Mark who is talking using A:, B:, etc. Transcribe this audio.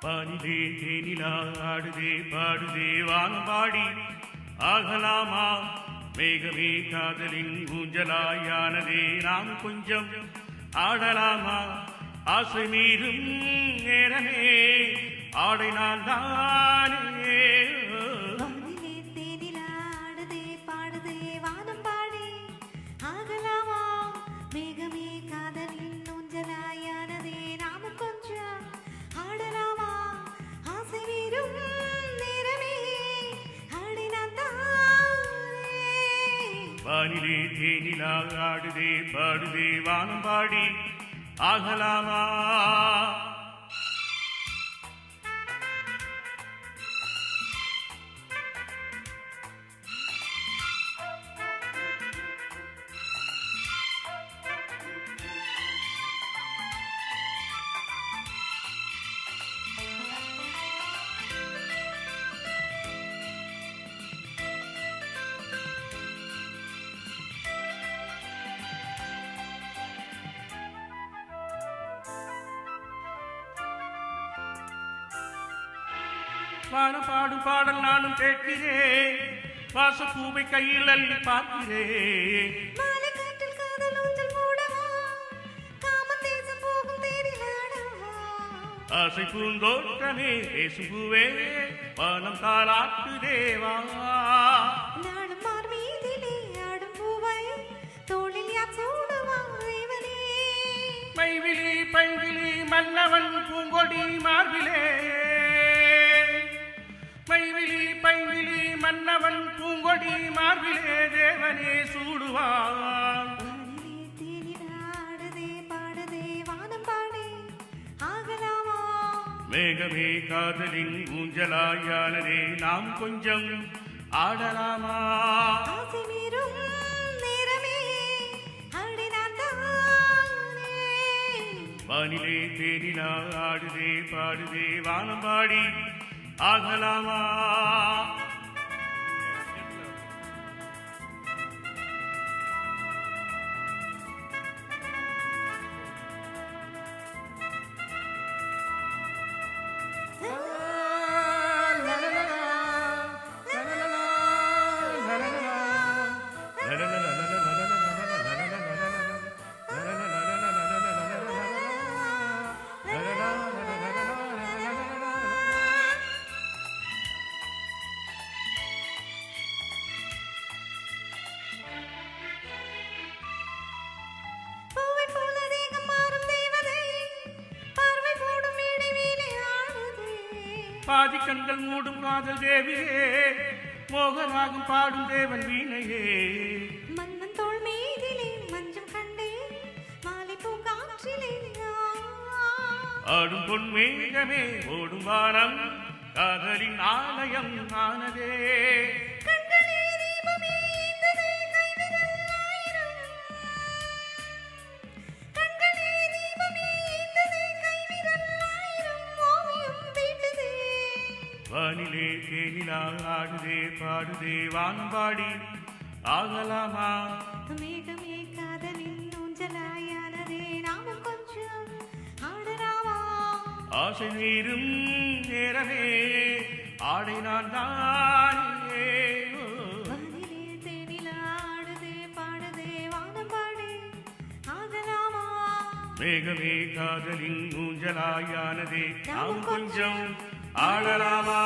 A: பாடிதே தேனிலா ஆடுதே பாடுதே வானம்பாடி ஆகலாமா மேகமே காதலின் ஊஞ்சலாயானதே நாம் கொஞ்சம் ஆடலாமா ஆசை மீறும் நேரமே ஆடினால் தானே வானிலே தேனிலா ஆடுதே பாடுதே வானம்பாடி ஆகலாமா வானம் பாடும் பாடல் நானும் கேட்கிறேன் வாசப்பூவை கையில் அள்ளி பார்க்கிறேன் ஆசை பூந்தோட்டமே பேசுபூவே வானம் தாளாட்டு தேவா மைவிலி பைவிலி மன்னவன் பூங்கொடி மார்பிலே மைவிலி பைவிலி மன்னவன் பூங்கொடி மார்பிலே தேவனே சூடுவான் மேகமே காதலின் ஊஞ்சலாயானதே நாம் கொஞ்சம் ஆடலாமா வானிலே தேனிலா ஆடுதே பாடுதே வானம்பாடி ஆகலாமா பாதி கண்கள் மூடும் காதல் தேவியே மோகராகம் பாடும் தேவன் வீணையே
B: மன்னன் தோள் மீதிலே மஞ்சம் கண்டே மாலை பூங்காற்றிலே
A: ஆடும் பொன்மேகமே ஓடும் வானம் காதலின் ஆலயம் ஆனதே வானிலே தேனிலா ஆடுதே பாடுதே வானம்பாடி ஆகலாமா
B: மேகமே காதலின் ஊஞ்சலாயானதே நாமும் கொஞ்சம் ஆடலாமா
A: ஆசை மீறும் நேரமே ஆடினான் தானே
B: வானிலே தேனிலா ஆடுதே பாடுதே வானம்பாடி ஆகலாமா
A: மேகமே காதலின் ஊஞ்சலாயானதே நாம் கொஞ்சம் ஆடலாமா